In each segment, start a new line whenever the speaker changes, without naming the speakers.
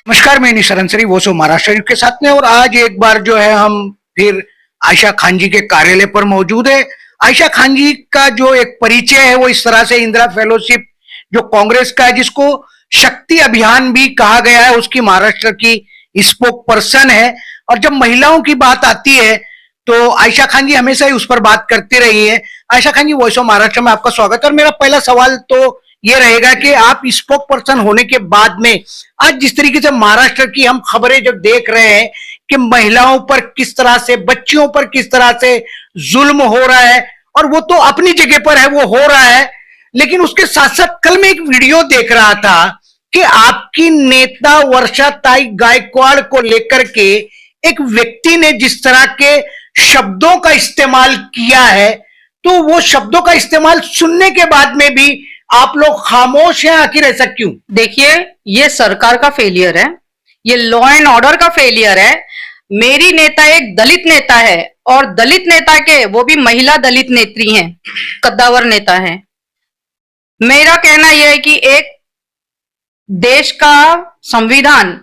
नमस्कार, मैं निशा रंसरी वो सो महाराष्ट्र के साथ में। और आज एक बार जो है हम फिर आयशा खान जी के कार्यालय पर मौजूद है। आयशा खान जी का जो एक परिचय है वो इस तरह से, इंदिरा फेलोशिप जो कांग्रेस का है, जिसको शक्ति अभियान भी कहा गया है, उसकी महाराष्ट्र की स्पोक पर्सन है। और जब महिलाओं की बात आती है तो आयशा खान जी हमेशा ही उस पर बात करती रही है। आयशा खान जी, वॉइस ऑफ महाराष्ट्र में आपका स्वागत है। और मेरा पहला सवाल तो ये रहेगा कि आप स्पोक पर्सन होने के बाद में आज जिस तरीके से महाराष्ट्र की हम खबरें जब देख रहे हैं कि महिलाओं पर किस तरह से, बच्चियों पर किस तरह से जुल्म हो रहा है, और वो तो अपनी जगह पर है, वो हो रहा है, लेकिन उसके साथ साथ कल मैं एक वीडियो देख रहा था कि आपकी नेता वर्षा ताई गायकवाड़ को लेकर के एक व्यक्ति ने जिस तरह के शब्दों का इस्तेमाल किया है, तो वो शब्दों का इस्तेमाल सुनने के बाद में भी आप लोग खामोश हैं। आखिर ऐसा क्यों?
देखिए, ये सरकार का फेलियर है, ये लॉ एंड ऑर्डर का फेलियर है। मेरी नेता एक दलित नेता है, और दलित नेता के वो भी महिला दलित नेत्री हैं, कद्दावर नेता है। मेरा कहना यह है कि एक देश का संविधान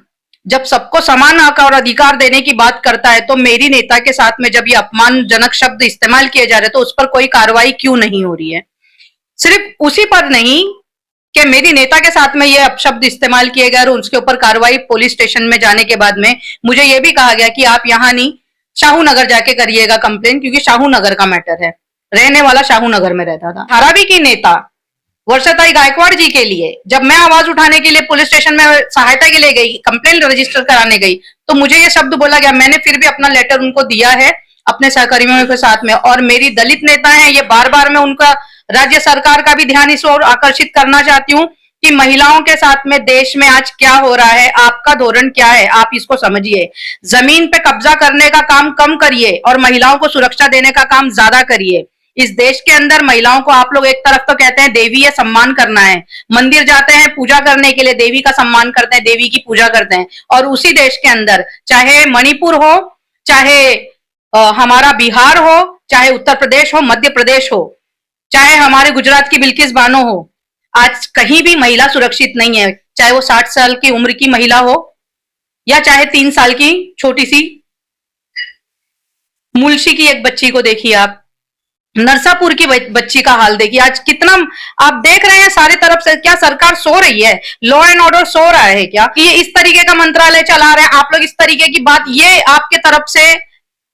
जब सबको समान हक और अधिकार देने की बात करता है, तो मेरी नेता के साथ में जब ये अपमानजनक शब्द इस्तेमाल किए जा रहे हैं तो उस पर कोई कार्रवाई क्यों नहीं हो रही है? सिर्फ उसी पर नहीं कि मेरी नेता के साथ में ये अपशब्द इस्तेमाल किए गए और उसके ऊपर कार्रवाई पुलिस स्टेशन में जाने के बाद में मुझे ये भी कहा गया कि आप यहाँ नहीं, शाहू नगर जाके करिएगा कंप्लेन, क्योंकि शाहू नगर का मैटर है। रहने वाला शाहू नगर में रहता था। धारावी की नेता वर्षाताई गायकवाड़ जी के लिए जब मैं आवाज उठाने के लिए पुलिस स्टेशन में सहायता के लिए गई, कंप्लेन रजिस्टर कराने गई, तो मुझे ये शब्द बोला गया। मैंने फिर भी अपना लेटर उनको दिया है अपने सहकर्मियों के साथ में। और मेरी दलित नेता है, ये बार बार मैं उनका, राज्य सरकार का भी ध्यान इस ओर आकर्षित करना चाहती हूँ कि महिलाओं के साथ में देश में आज क्या हो रहा है, आपका धोरण क्या है, आप इसको समझिए। जमीन पे कब्जा करने का काम कम करिए और महिलाओं को सुरक्षा देने का काम ज्यादा करिए। इस देश के अंदर महिलाओं को आप लोग एक तरफ तो कहते हैं देवी है, सम्मान करना है, मंदिर जाते हैं पूजा करने के लिए, देवी का सम्मान करते हैं, देवी की पूजा करते हैं। और उसी देश के अंदर चाहे मणिपुर हो, चाहे हमारा बिहार हो, चाहे उत्तर प्रदेश हो, मध्य प्रदेश हो, चाहे हमारे गुजरात की बिल्किस बानो हो, आज कहीं भी महिला सुरक्षित नहीं है। चाहे वो 60 साल की उम्र की महिला हो या चाहे 3 साल की छोटी सी मुलशी की एक बच्ची को देखिए, आप नरसापुर की बच्ची का हाल देखिए। आज कितना आप देख रहे हैं सारे तरफ से, क्या सरकार सो रही है? लॉ एंड ऑर्डर सो रहा है क्या? ये इस तरीके का मंत्रालय चला रहे हैं आप लोग, इस तरीके की बात, ये आपके तरफ से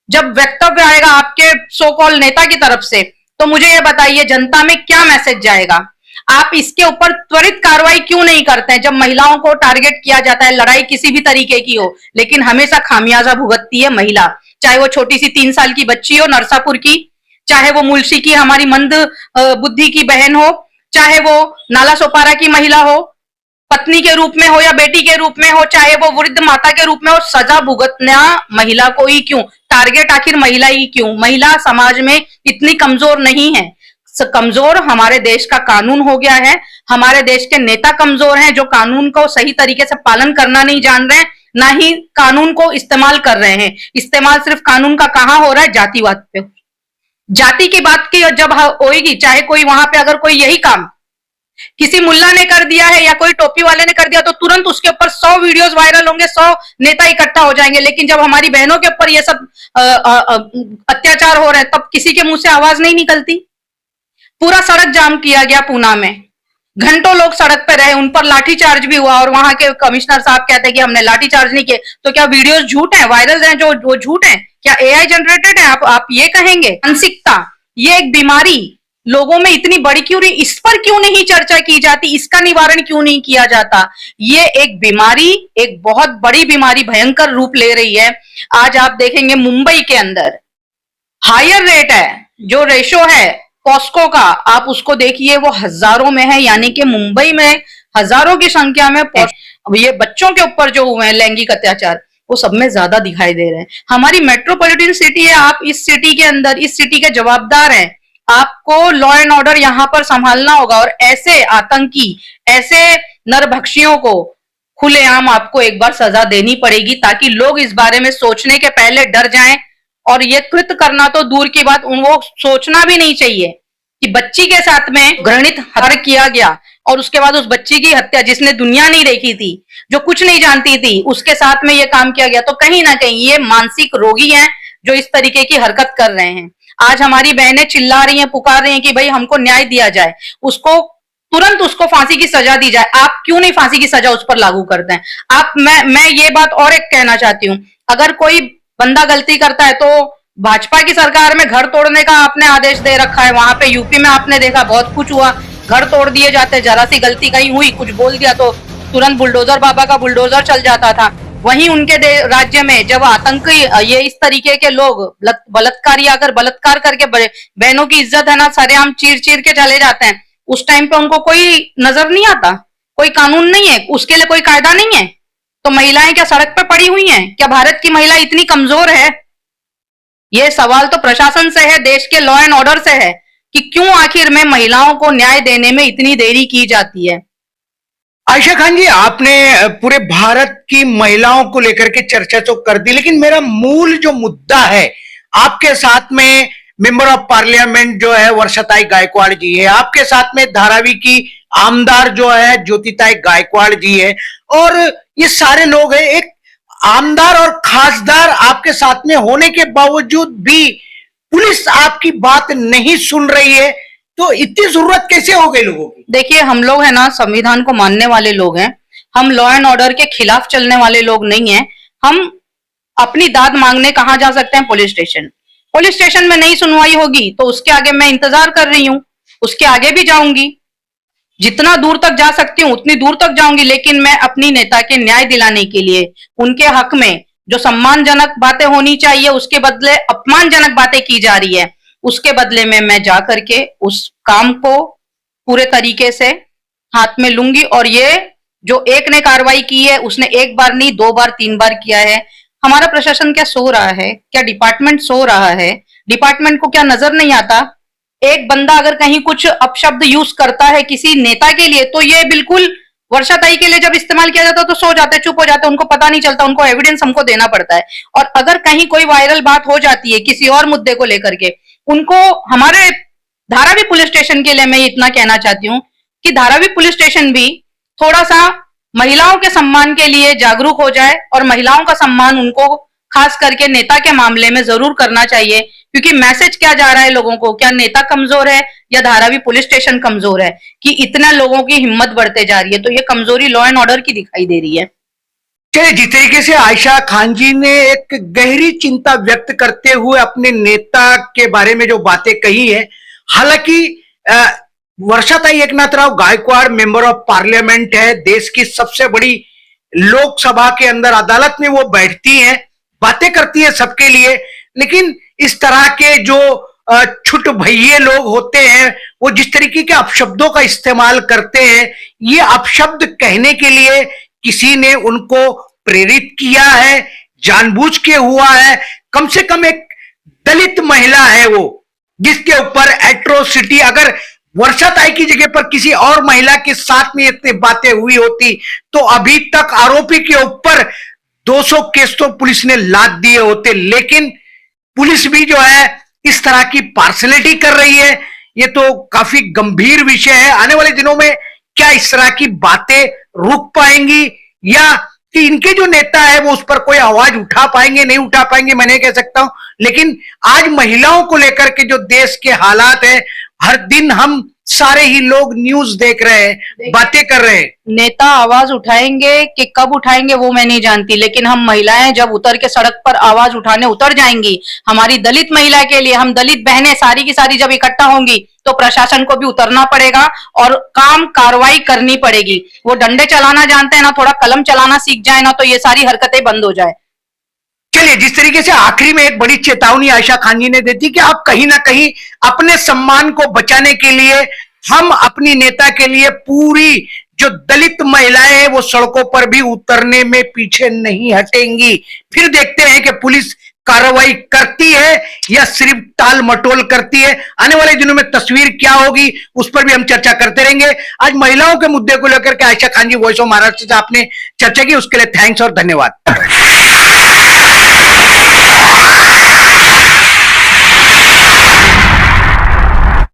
जब वक्तव्य आएगा आपके सो कॉल नेता की तरफ से, तो मुझे ये बताइए जनता में क्या मैसेज जाएगा? आप इसके ऊपर त्वरित कार्रवाई क्यों नहीं करते हैं? जब महिलाओं को टारगेट किया जाता है, लड़ाई किसी भी तरीके की हो, लेकिन हमेशा खामियाजा भुगतती है महिला। चाहे वो छोटी सी 3 साल की बच्ची हो नरसापुर की, चाहे वो मुलशी की हमारी मंद बुद्धि की बहन हो, चाहे वो नाला सोपारा की महिला हो, पत्नी के रूप में हो या बेटी के रूप में हो, चाहे वो वृद्ध माता के रूप में हो, सजा भुगतना महिला को ही क्यों? टारगेट आखिर महिला ही क्यों? महिला समाज में इतनी कमजोर नहीं है। कमजोर हमारे देश का कानून हो गया है। हमारे देश के नेता कमजोर हैं, जो कानून को सही तरीके से पालन करना नहीं जान रहे हैं, ना ही कानून को इस्तेमाल कर रहे हैं। इस्तेमाल सिर्फ कानून का कहां हो रहा है? जातिवाद पे। जाति की बात की जब होगी, चाहे कोई वहां पे अगर कोई यही काम किसी मुल्ला ने कर दिया है या कोई टोपी वाले ने कर दिया, तो तुरंत उसके ऊपर 100 वीडियोस वायरल होंगे, 100 नेता इकट्ठा हो जाएंगे। लेकिन जब हमारी बहनों के ऊपर ये सब अत्याचार हो रहे हैं, तब किसी के मुंह से आवाज नहीं निकलती। पूरा सड़क जाम किया गया पूना में, घंटों लोग सड़क पे रहे, उन पर लाठीचार्ज भी हुआ, और वहां के कमिश्नर साहब कहते हैं कि हमने लाठीचार्ज नहीं किए। तो क्या वीडियोस झूठ हैं, वायरल हैं, जो वो झूठ हैं? क्या एआई जनरेटेड है? आप ये कहेंगे? मानसिकता, ये एक बीमारी लोगों में इतनी बड़ी क्यों रही? इस पर क्यों नहीं चर्चा की जाती? इसका निवारण क्यों नहीं किया जाता? ये एक बीमारी, एक बहुत बड़ी बीमारी भयंकर रूप ले रही है। आज आप देखेंगे मुंबई के अंदर हायर रेट है, जो रेशो है पॉस्को का, आप उसको देखिए, वो हजारों में है। यानी कि मुंबई में हजारों की संख्या में ये बच्चों के ऊपर जो हुए हैं लैंगिक अत्याचार, वो सब में ज्यादा दिखाई दे रहे हैं। हमारी मेट्रोपॉलिटन सिटी है, आप इस सिटी के अंदर, इस सिटी के जवाबदार हैं, आपको लॉ एंड ऑर्डर यहां पर संभालना होगा। और ऐसे आतंकी, ऐसे नरभक्षियों को खुलेआम आपको एक बार सजा देनी पड़ेगी, ताकि लोग इस बारे में सोचने के पहले डर जाएं। और ये कृत्य करना तो दूर की बात, उनको सोचना भी नहीं चाहिए कि बच्ची के साथ में घृणित हत्या किया गया, और उसके बाद उस बच्ची की हत्या, जिसने दुनिया नहीं देखी थी, जो कुछ नहीं जानती थी, उसके साथ में ये काम किया गया। तो कहीं ना कहीं ये मानसिक रोगी हैं जो इस तरीके की हरकत कर रहे हैं। आज हमारी बहनें चिल्ला रही हैं, पुकार रही हैं कि भाई हमको न्याय दिया जाए, उसको तुरंत उसको फांसी की सजा दी जाए। आप क्यों नहीं फांसी की सजा उस पर लागू करते हैं? आप मैं ये बात और एक कहना चाहती हूँ, अगर कोई बंदा गलती करता है तो भाजपा की सरकार में घर तोड़ने का आपने आदेश दे रखा है। वहां पे यूपी में आपने देखा बहुत कुछ हुआ, घर तोड़ दिए जाते, जरा सी गलती कहीं हुई, कुछ बोल दिया तो तुरंत बुलडोजर बाबा का बुलडोजर चल जाता था। वहीं उनके राज्य में जब आतंकी ये इस तरीके के लोग बलात्कारी आकर बलात्कार करके बहनों की इज्जत है ना सरेआम चीर चीर के चले जाते हैं, उस टाइम पे उनको कोई नजर नहीं आता, कोई कानून नहीं है, उसके लिए कोई कायदा नहीं है। तो महिलाएं क्या सड़क पे पड़ी हुई हैं? क्या भारत की महिला इतनी कमजोर है? ये सवाल तो प्रशासन से है, देश के लॉ एंड ऑर्डर से है कि क्यों आखिर में महिलाओं को न्याय देने में इतनी देरी की जाती है।
आयशा खान जी, आपने पूरे भारत की महिलाओं को लेकर के चर्चा तो कर दी, लेकिन मेरा मूल जो मुद्दा है, आपके साथ में मेंबर ऑफ पार्लियामेंट जो है वर्षाताई गायकवाड़ जी है, आपके साथ में धारावी की आमदार जो है ज्योतिताई गायकवाड़ जी है, और ये सारे लोग हैं। एक आमदार और खासदार आपके साथ में होने के बावजूद भी पुलिस आपकी बात नहीं सुन रही है, तो इतनी जरूरत कैसे हो गई लोगों की?
देखिए, हम लोग है ना संविधान को मानने वाले लोग हैं, हम लॉ एंड ऑर्डर के खिलाफ चलने वाले लोग नहीं हैं। हम अपनी दाद मांगने कहाँ जा सकते हैं? Police station. पुलिस स्टेशन में नहीं सुनवाई होगी तो उसके आगे मैं इंतजार कर रही हूँ, उसके आगे भी जाऊंगी, जितना दूर तक जा सकती हूँ उतनी दूर तक जाऊंगी, लेकिन मैं अपनी नेता के न्याय दिलाने के लिए, उनके हक में जो सम्मानजनक बातें होनी चाहिए उसके बदले अपमानजनक बातें की जा रही है, उसके बदले में मैं जा करके उस काम को पूरे तरीके से हाथ में लूंगी। और ये जो एक ने कार्रवाई की है उसने एक बार नहीं, 2 बार 3 बार किया है। हमारा प्रशासन क्या सो रहा है? क्या डिपार्टमेंट सो रहा है? डिपार्टमेंट को क्या नजर नहीं आता? एक बंदा अगर कहीं कुछ अपशब्द यूज करता है किसी नेता के लिए तो ये बिल्कुल वर्षाताई के लिए जब इस्तेमाल किया जाता है तो सो जाते, चुप हो जाते, उनको पता नहीं चलता, उनको एविडेंस हमको देना पड़ता है। और अगर कहीं कोई वायरल बात हो जाती है किसी और मुद्दे को लेकर के, उनको हमारे धारावी पुलिस स्टेशन के लिए मैं इतना कहना चाहती हूँ कि धारावी पुलिस स्टेशन भी थोड़ा सा महिलाओं के सम्मान के लिए जागरूक हो जाए और महिलाओं का सम्मान उनको खास करके नेता के मामले में जरूर करना चाहिए। क्योंकि मैसेज क्या जा रहा है लोगों को, क्या नेता कमजोर है या धारावी पुलिस स्टेशन कमजोर है कि इतना लोगों की हिम्मत बढ़ते जा रही है? तो ये कमजोरी लॉ एंड ऑर्डर की दिखाई दे रही है।
चलिए, जिस तरीके से आयशा खान जी ने एक गहरी चिंता व्यक्त करते हुए अपने नेता के बारे में जो बातें कही है, हालांकि Varshatai Eknathrao Gaikwad member of parliament है, देश की सबसे बड़ी लोकसभा के अंदर अदालत में वो बैठती हैं, बातें करती है सबके लिए, लेकिन इस तरह के जो छुट भैये लोग होते हैं वो जिस तरीके के अपशब्दों का इस्तेमाल करते हैं, ये अपशब्द कहने के लिए किसी ने उनको प्रेरित किया है, जानबूझ के हुआ है। कम से कम एक दलित महिला है वो, जिसके ऊपर एट्रोसिटी, अगर वर्षाताई की जगह पर किसी और महिला के साथ में इतनी बातें हुई होती तो अभी तक आरोपी के ऊपर 200 केस तो पुलिस ने लाद दिए होते। लेकिन पुलिस भी जो है इस तरह की पार्सलिटी कर रही है, ये तो काफी गंभीर विषय है। आने वाले दिनों में क्या इस तरह की बातें रुक पाएंगी, या कि इनके जो नेता है वो उस पर कोई आवाज उठा पाएंगे, नहीं उठा पाएंगे, मैं नहीं कह सकता हूं। लेकिन आज महिलाओं को लेकर के जो देश के हालात है, हर दिन हम सारे ही लोग न्यूज देख रहे हैं, बातें कर रहे हैं।
नेता आवाज उठाएंगे कि कब उठाएंगे वो मैं नहीं जानती, लेकिन हम महिलाएं जब उतर के सड़क पर आवाज उठाने उतर जाएंगी, हमारी दलित महिला के लिए, हम दलित बहनें सारी की सारी जब इकट्ठा होंगी तो प्रशासन को भी उतरना पड़ेगा और कार्रवाई करनी पड़ेगी। वो डंडे चलाना जानते हैं ना, थोड़ा कलम चलाना सीख जाए ना, तो ये सारी हरकतें बंद हो जाए।
चलिए, जिस तरीके से आखिरी में एक बड़ी चेतावनी आयशा खान जी ने दी थी कि आप कहीं ना कहीं अपने सम्मान को बचाने के लिए, हम अपनी नेता के लिए पूरी जो दलित महिलाएं हैं वो सड़कों पर भी उतरने में पीछे नहीं हटेंगी। फिर देखते हैं कि पुलिस कार्रवाई करती है या सिर्फ टाल मटोल करती है। आने वाले दिनों में तस्वीर क्या होगी उस पर भी हम चर्चा करते रहेंगे। आज महिलाओं के मुद्दे को लेकर के आयशा खान जी वॉइस ऑफ महाराष्ट्र से आपने चर्चा की, उसके लिए थैंक्स और धन्यवाद।